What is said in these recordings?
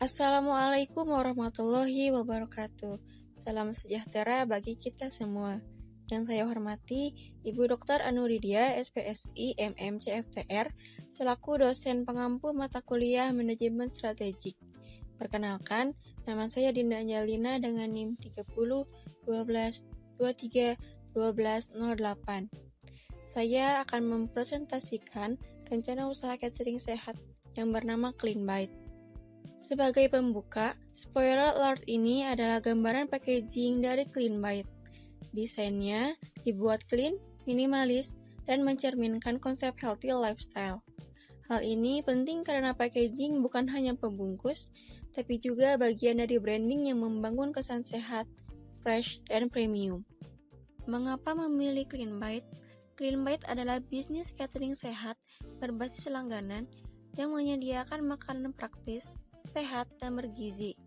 Assalamualaikum warahmatullahi wabarakatuh. Salam sejahtera bagi kita semua. Yang saya hormati, Ibu Dr. Anuridia, SPSI, MMCFTR, selaku dosen pengampu mata kuliah Manajemen Strategik. Perkenalkan, nama saya Dinda Anjalina dengan NIM 30 12 23 12 08. Saya akan mempresentasikan rencana usaha catering sehat yang bernama Clean Bite. Sebagai pembuka, spoiler alert ini adalah gambaran packaging dari Clean Bite. Desainnya dibuat clean, minimalis, dan mencerminkan konsep healthy lifestyle. Hal ini penting karena packaging bukan hanya pembungkus, tapi juga bagian dari branding yang membangun kesan sehat, fresh, dan premium. Mengapa memilih Clean Bite? Clean Bite adalah bisnis catering sehat berbasis langganan yang menyediakan makanan praktis, sehat, dan bergizi.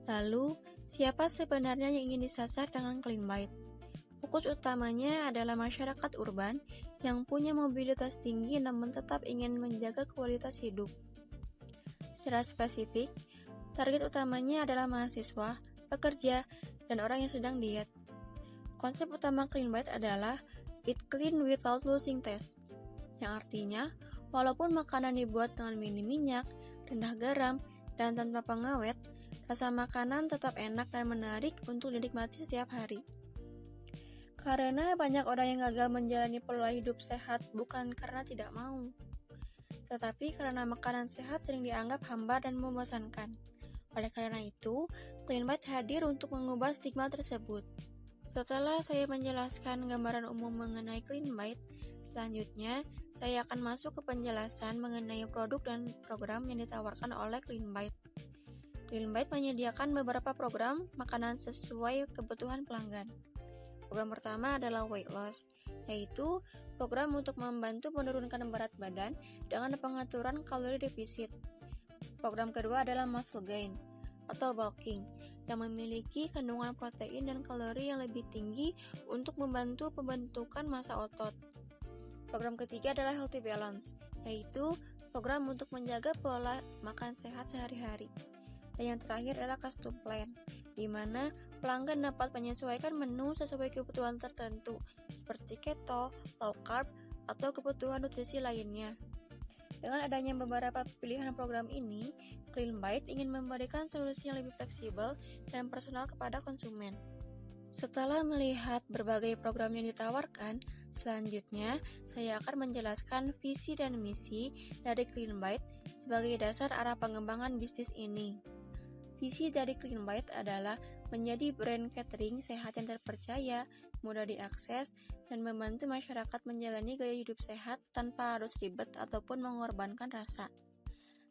Lalu, siapa sebenarnya yang ingin disasar dengan Clean Bite? Fokus utamanya adalah masyarakat urban yang punya mobilitas tinggi namun tetap ingin menjaga kualitas hidup. Secara spesifik, target utamanya adalah mahasiswa, pekerja, dan orang yang sedang diet. Konsep utama Clean Bite adalah eat clean without losing taste, yang artinya, walaupun makanan dibuat dengan minim minyak, rendah garam, dan tanpa pengawet, rasa makanan tetap enak dan menarik untuk dinikmati setiap hari. Karena banyak orang yang gagal menjalani pola hidup sehat bukan karena tidak mau, tetapi karena makanan sehat sering dianggap hambar dan membosankan. Oleh karena itu, Clean Bite hadir untuk mengubah stigma tersebut. Setelah saya menjelaskan gambaran umum mengenai Clean Bite, selanjutnya saya akan masuk ke penjelasan mengenai produk dan program yang ditawarkan oleh Clean Bite. Clean Bite menyediakan beberapa program makanan sesuai kebutuhan pelanggan. Program pertama adalah weight loss, yaitu program untuk membantu menurunkan berat badan dengan pengaturan kalori defisit. Program kedua adalah muscle gain atau bulking, yang memiliki kandungan protein dan kalori yang lebih tinggi untuk membantu pembentukan massa otot. Program ketiga adalah healthy balance, yaitu program untuk menjaga pola makan sehat sehari-hari. Dan yang terakhir adalah custom plan, di mana pelanggan dapat menyesuaikan menu sesuai kebutuhan tertentu, seperti keto, low carb, atau kebutuhan nutrisi lainnya. Dengan adanya beberapa pilihan program ini, Clean Bite ingin memberikan solusi yang lebih fleksibel dan personal kepada konsumen. Setelah melihat berbagai program yang ditawarkan, selanjutnya saya akan menjelaskan visi dan misi dari Clean Bite sebagai dasar arah pengembangan bisnis ini. Visi dari Clean Bite adalah menjadi brand catering sehat yang terpercaya, mudah diakses, dan membantu masyarakat menjalani gaya hidup sehat tanpa harus ribet ataupun mengorbankan rasa.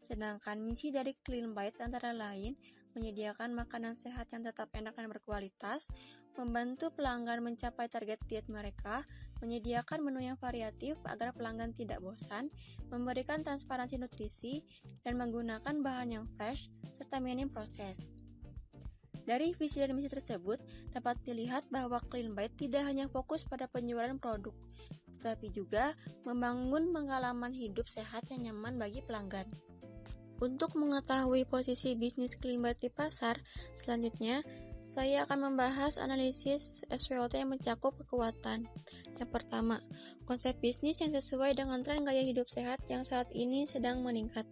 Sedangkan misi dari Clean Bite antara lain menyediakan makanan sehat yang tetap enak dan berkualitas, membantu pelanggan mencapai target diet mereka, menyediakan menu yang variatif agar pelanggan tidak bosan, memberikan transparansi nutrisi, dan menggunakan bahan yang fresh, serta minim proses. Dari visi dan misi tersebut, dapat dilihat bahwa Clean Bite tidak hanya fokus pada penjualan produk, tetapi juga membangun pengalaman hidup sehat yang nyaman bagi pelanggan. Untuk mengetahui posisi bisnis Clean Bite di pasar, selanjutnya saya akan membahas analisis SWOT yang mencakup kekuatan. Yang pertama, konsep bisnis yang sesuai dengan tren gaya hidup sehat yang saat ini sedang meningkat.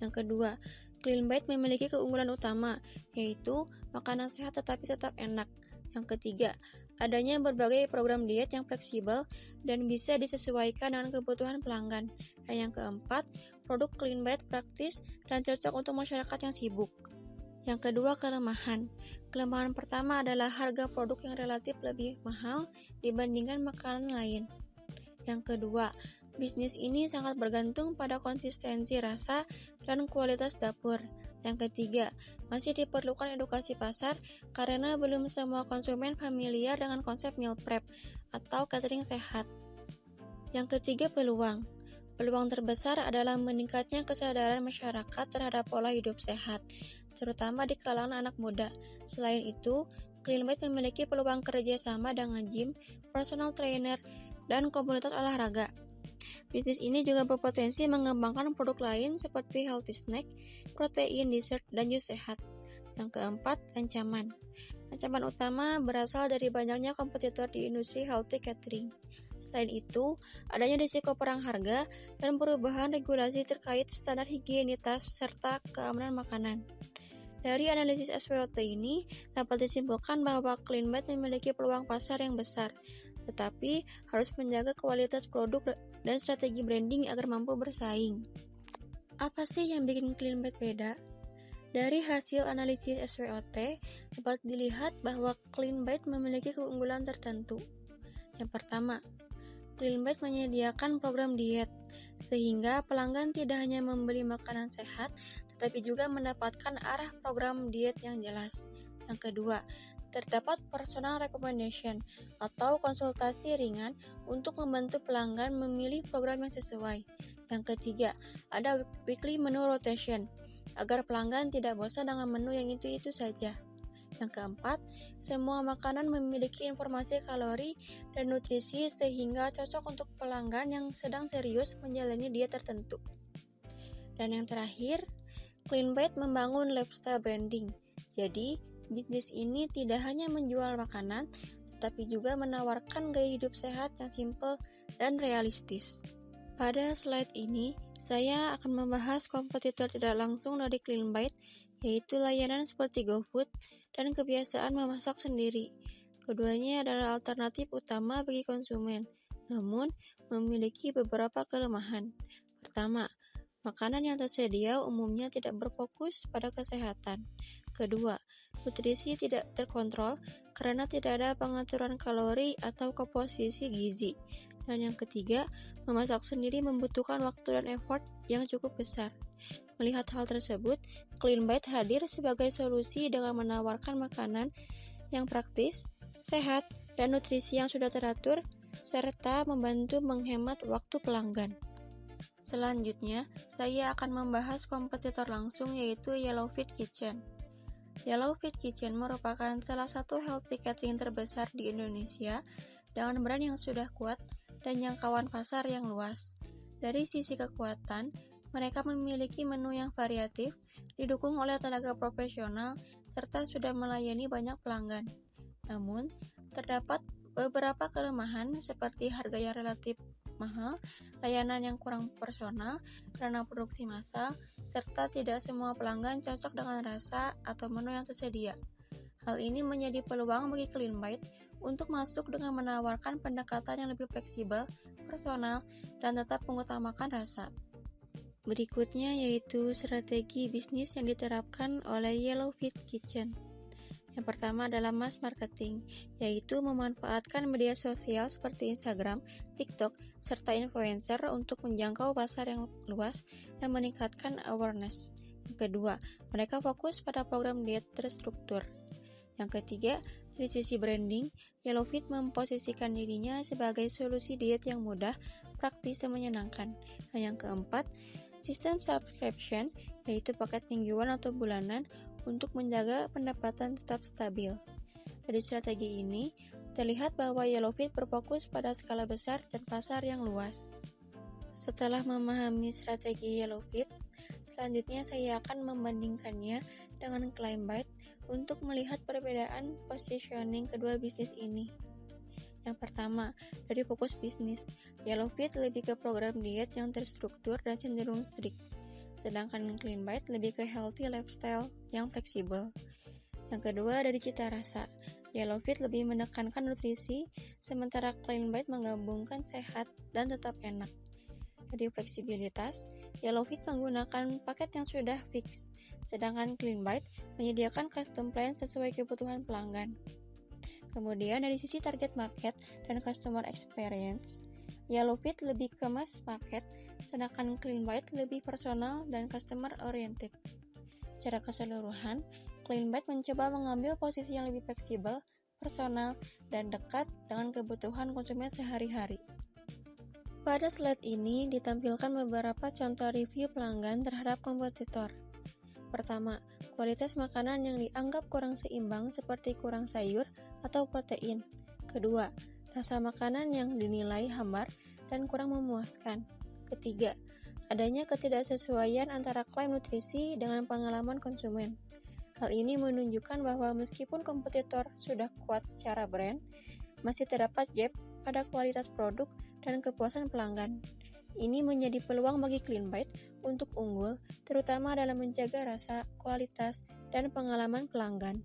Yang kedua, Clean Bite memiliki keunggulan utama, yaitu makanan sehat tetapi tetap enak. Yang ketiga, adanya berbagai program diet yang fleksibel dan bisa disesuaikan dengan kebutuhan pelanggan. Dan yang keempat, produk Clean Bite praktis dan cocok untuk masyarakat yang sibuk. Yang kedua, kelemahan. Kelemahan pertama adalah harga produk yang relatif lebih mahal dibandingkan makanan lain. Yang kedua, bisnis ini sangat bergantung pada konsistensi rasa dan kualitas dapur. Yang ketiga, masih diperlukan edukasi pasar karena belum semua konsumen familiar dengan konsep meal prep atau catering sehat. Yang ketiga, peluang. Peluang terbesar adalah meningkatnya kesadaran masyarakat terhadap pola hidup sehat, terutama di kalangan anak muda. Selain itu, Clean Bite memiliki peluang kerjasama dengan gym, personal trainer, dan komunitas olahraga. Bisnis ini juga berpotensi mengembangkan produk lain seperti healthy snack, protein, dessert, dan jus sehat. Yang keempat, ancaman. Ancaman utama berasal dari banyaknya kompetitor di industri healthy catering. Selain itu, adanya risiko perang harga dan perubahan regulasi terkait standar higienitas serta keamanan makanan. Dari analisis SWOT ini, dapat disimpulkan bahwa CleanBite memiliki peluang pasar yang besar, tetapi harus menjaga kualitas produk dan strategi branding agar mampu bersaing. Apa sih yang bikin CleanBite beda? Dari hasil analisis SWOT, dapat dilihat bahwa CleanBite memiliki keunggulan tertentu. Yang pertama, CleanBite menyediakan program diet, sehingga pelanggan tidak hanya membeli makanan sehat, tetapi juga mendapatkan arah program diet yang jelas. Yang kedua, terdapat personal recommendation atau konsultasi ringan untuk membantu pelanggan memilih program yang sesuai. Yang ketiga, ada weekly menu rotation, agar pelanggan tidak bosan dengan menu yang itu-itu saja. Yang keempat, semua makanan memiliki informasi kalori dan nutrisi sehingga cocok untuk pelanggan yang sedang serius menjalani diet tertentu. Dan yang terakhir, CleanBite membangun lifestyle branding. Jadi, bisnis ini tidak hanya menjual makanan, tetapi juga menawarkan gaya hidup sehat yang simpel dan realistis. Pada slide ini, saya akan membahas kompetitor tidak langsung dari CleanBite, yaitu layanan seperti GoFood dan kebiasaan memasak sendiri. Keduanya adalah alternatif utama bagi konsumen, namun memiliki beberapa kelemahan. Pertama, makanan yang tersedia umumnya tidak berfokus pada kesehatan. Kedua, nutrisi tidak terkontrol karena tidak ada pengaturan kalori atau komposisi gizi. Dan yang ketiga, memasak sendiri membutuhkan waktu dan effort yang cukup besar. Melihat hal tersebut, CleanBite hadir sebagai solusi dengan menawarkan makanan yang praktis, sehat, dan nutrisi yang sudah teratur, serta membantu menghemat waktu pelanggan. Selanjutnya, saya akan membahas kompetitor langsung yaitu Yellowfeed Kitchen. Yellowfeed Kitchen merupakan salah satu healthy catering terbesar di Indonesia dengan brand yang sudah kuat dan jangkauan pasar yang luas. Dari sisi kekuatan, mereka memiliki menu yang variatif, didukung oleh tenaga profesional, serta sudah melayani banyak pelanggan. Namun, terdapat beberapa kelemahan seperti harga yang relatif mahal, layanan yang kurang personal karena produksi massal, serta tidak semua pelanggan cocok dengan rasa atau menu yang tersedia. Hal ini menjadi peluang bagi CleanBite untuk masuk dengan menawarkan pendekatan yang lebih fleksibel, personal, dan tetap mengutamakan rasa. Berikutnya yaitu strategi bisnis yang diterapkan oleh Yellowfeed Kitchen. Yang pertama adalah mass marketing, yaitu memanfaatkan media sosial seperti Instagram, TikTok, serta influencer untuk menjangkau pasar yang luas dan meningkatkan awareness. Yang kedua, mereka fokus pada program diet terstruktur. Yang ketiga, dari sisi branding, Yellowfeed memposisikan dirinya sebagai solusi diet yang mudah, praktis, dan menyenangkan. Dan yang keempat, sistem subscription, yaitu paket mingguan atau bulanan untuk menjaga pendapatan tetap stabil. Dari strategi ini, terlihat bahwa Yellowfeed berfokus pada skala besar dan pasar yang luas. Setelah memahami strategi Yellowfeed, selanjutnya saya akan membandingkannya dengan CleanBite untuk melihat perbedaan positioning kedua bisnis ini. Yang pertama, dari fokus bisnis, Yellowfeed lebih ke program diet yang terstruktur dan cenderung strict, sedangkan CleanBite lebih ke healthy lifestyle yang fleksibel. Yang kedua, dari cita rasa, Yellowfeed lebih menekankan nutrisi, sementara CleanBite menggabungkan sehat dan tetap enak. Dari fleksibilitas, Yellowfeed menggunakan paket yang sudah fix, sedangkan CleanBite menyediakan custom plan sesuai kebutuhan pelanggan. Kemudian dari sisi target market dan customer experience, Yellowfeed lebih ke mass market, sedangkan CleanBite lebih personal dan customer oriented. Secara keseluruhan, CleanBite mencoba mengambil posisi yang lebih fleksibel, personal, dan dekat dengan kebutuhan konsumen sehari-hari. Pada slide ini ditampilkan beberapa contoh review pelanggan terhadap kompetitor. Pertama, kualitas makanan yang dianggap kurang seimbang seperti kurang sayur atau protein. Kedua, rasa makanan yang dinilai hambar dan kurang memuaskan. Ketiga, adanya ketidaksesuaian antara klaim nutrisi dengan pengalaman konsumen. Hal ini menunjukkan bahwa meskipun kompetitor sudah kuat secara brand, masih terdapat gap pada kualitas produk dan kepuasan pelanggan. Ini menjadi peluang bagi CleanBite untuk unggul, terutama dalam menjaga rasa, kualitas, dan pengalaman pelanggan.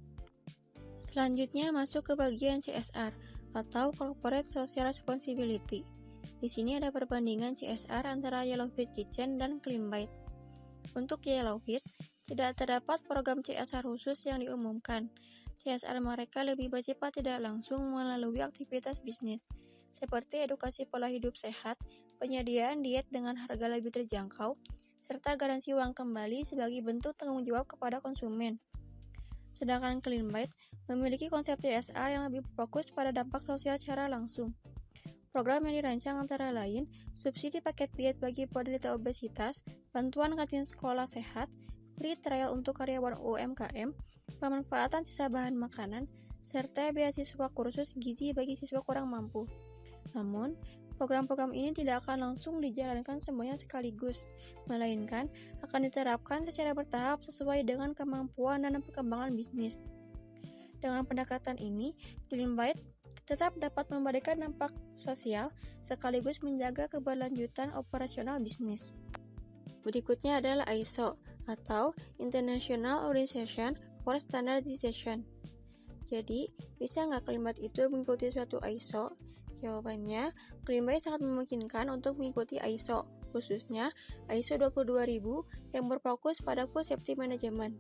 Selanjutnya masuk ke bagian CSR atau Corporate Social Responsibility. Di sini ada perbandingan CSR antara Yellowfeed Kitchen dan CleanBite. Untuk Yellowfeed, tidak terdapat program CSR khusus yang diumumkan. CSR mereka lebih bersifat tidak langsung melalui aktivitas bisnis, seperti edukasi pola hidup sehat, penyediaan diet dengan harga lebih terjangkau, serta garansi uang kembali sebagai bentuk tanggung jawab kepada konsumen. Sedangkan CleanBite memiliki konsep CSR yang lebih fokus pada dampak sosial secara langsung. Program yang dirancang antara lain, subsidi paket diet bagi penderita obesitas, bantuan kantin sekolah sehat, free trial untuk karyawan UMKM, pemanfaatan sisa bahan makanan, serta beasiswa kursus gizi bagi siswa kurang mampu. Namun, program-program ini tidak akan langsung dijalankan semuanya sekaligus, melainkan akan diterapkan secara bertahap sesuai dengan kemampuan dan perkembangan bisnis. Dengan pendekatan ini, CleanBite tetap dapat memberikan dampak sosial sekaligus menjaga keberlanjutan operasional bisnis. Berikutnya adalah ISO atau International Organization for Standardization. Jadi, bisa nggak CleanBite itu mengikuti suatu ISO? Jawabannya, CleanBite sangat memungkinkan untuk mengikuti ISO, khususnya ISO 22000 yang berfokus pada food safety management.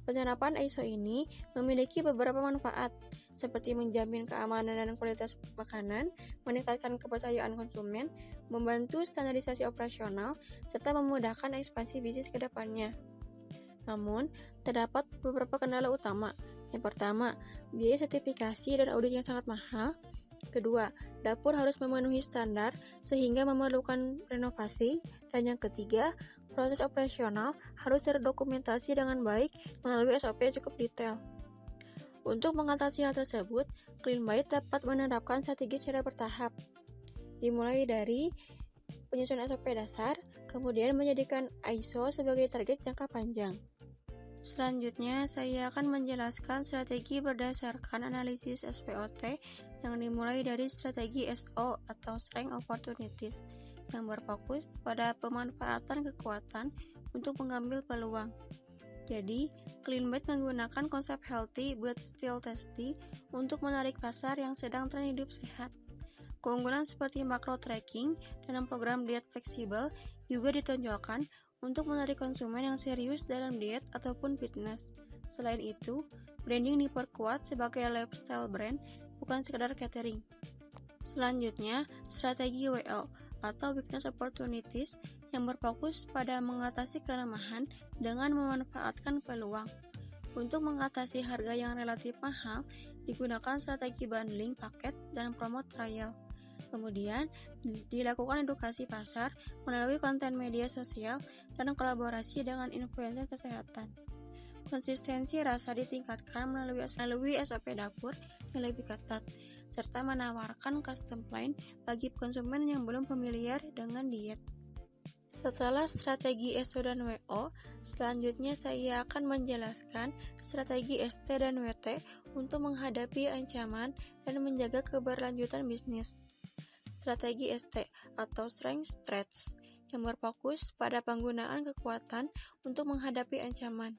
Penerapan ISO ini memiliki beberapa manfaat, seperti menjamin keamanan dan kualitas makanan, meningkatkan kepercayaan konsumen, membantu standarisasi operasional, serta memudahkan ekspansi bisnis ke depannya. Namun, terdapat beberapa kendala utama. Yang pertama, biaya sertifikasi dan audit yang sangat mahal. Kedua, dapur harus memenuhi standar sehingga memerlukan renovasi. Dan yang ketiga, proses operasional harus terdokumentasi dengan baik melalui SOP yang cukup detail. Untuk mengatasi hal tersebut, CleanBite dapat menerapkan strategi secara bertahap. Dimulai dari penyusunan SOP dasar, kemudian menjadikan ISO sebagai target jangka panjang. Selanjutnya, saya akan menjelaskan strategi berdasarkan analisis SWOT yang dimulai dari strategi SO atau Strength Opportunities yang berfokus pada pemanfaatan kekuatan untuk mengambil peluang. Jadi, CleanBite menggunakan konsep healthy but still tasty untuk menarik pasar yang sedang tren hidup sehat. Keunggulan seperti macro tracking dalam program diet fleksibel juga ditonjolkan untuk menarik konsumen yang serius dalam diet ataupun fitness. Selain itu, branding diperkuat sebagai lifestyle brand, bukan sekedar catering. Selanjutnya, strategi WO atau Weakness Opportunities yang berfokus pada mengatasi kelemahan dengan memanfaatkan peluang. Untuk mengatasi harga yang relatif mahal, digunakan strategi bundling paket dan promote trial. Kemudian, dilakukan edukasi pasar melalui konten media sosial dan kolaborasi dengan influencer kesehatan. Konsistensi rasa ditingkatkan melalui SOP dapur yang lebih ketat, serta menawarkan custom plan bagi konsumen yang belum familiar dengan diet. Setelah strategi SO dan WO, selanjutnya saya akan menjelaskan strategi ST dan WT untuk menghadapi ancaman dan menjaga keberlanjutan bisnis. Strategi ST atau Strength Threats yang berfokus pada penggunaan kekuatan untuk menghadapi ancaman.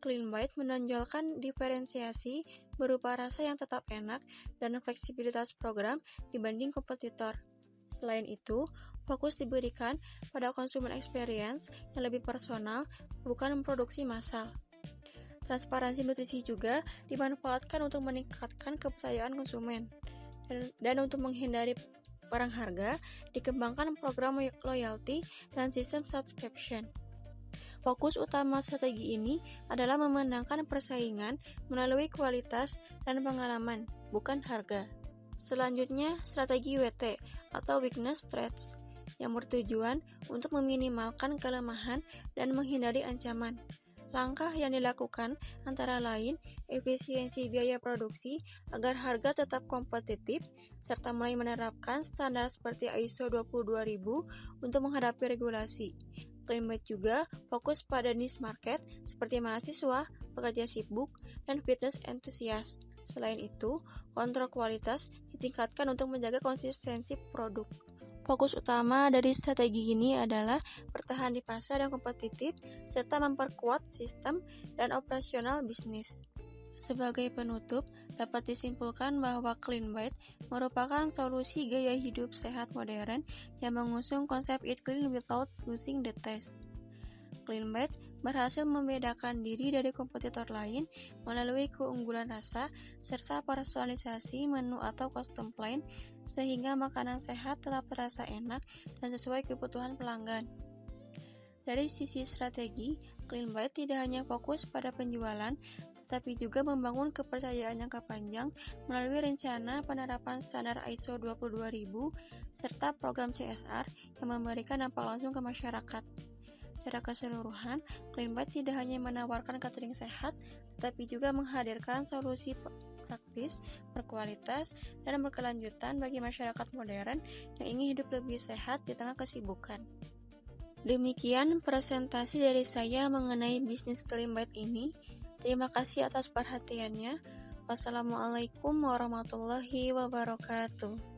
CleanBite menonjolkan diferensiasi berupa rasa yang tetap enak dan fleksibilitas program dibanding kompetitor. Selain itu, fokus diberikan pada consumer experience yang lebih personal, bukan produksi massal. Transparansi nutrisi juga dimanfaatkan untuk meningkatkan kepercayaan konsumen. Dan untuk menghindari perang harga, dikembangkan program loyalty dan sistem subscription. Fokus utama strategi ini adalah memenangkan persaingan melalui kualitas dan pengalaman, bukan harga. Selanjutnya, strategi WT atau Weakness Threats yang bertujuan untuk meminimalkan kelemahan dan menghindari ancaman. Langkah yang dilakukan antara lain efisiensi biaya produksi agar harga tetap kompetitif, serta mulai menerapkan standar seperti ISO 22000 untuk menghadapi regulasi. Cleanbite juga fokus pada niche market seperti mahasiswa, pekerja sibuk, dan fitness enthusiast. Selain itu, kontrol kualitas ditingkatkan untuk menjaga konsistensi produk. Fokus utama dari strategi ini adalah bertahan di pasar yang kompetitif serta memperkuat sistem dan operasional bisnis. Sebagai penutup, dapat disimpulkan bahwa Cleanbite merupakan solusi gaya hidup sehat modern yang mengusung konsep Eat Clean without losing the taste. Cleanbite berhasil membedakan diri dari kompetitor lain melalui keunggulan rasa serta personalisasi menu atau custom plan sehingga makanan sehat tetap terasa enak dan sesuai kebutuhan pelanggan. Dari sisi strategi, Cleanbite tidak hanya fokus pada penjualan, tetapi juga membangun kepercayaan jangka panjang melalui rencana penerapan standar ISO 22000 serta program CSR yang memberikan dampak langsung ke masyarakat. Secara keseluruhan, Cleanbite tidak hanya menawarkan catering sehat, tetapi juga menghadirkan solusi praktis, berkualitas, dan berkelanjutan bagi masyarakat modern yang ingin hidup lebih sehat di tengah kesibukan. Demikian presentasi dari saya mengenai bisnis Cleanbite ini. Terima kasih atas perhatiannya. Wassalamualaikum warahmatullahi wabarakatuh.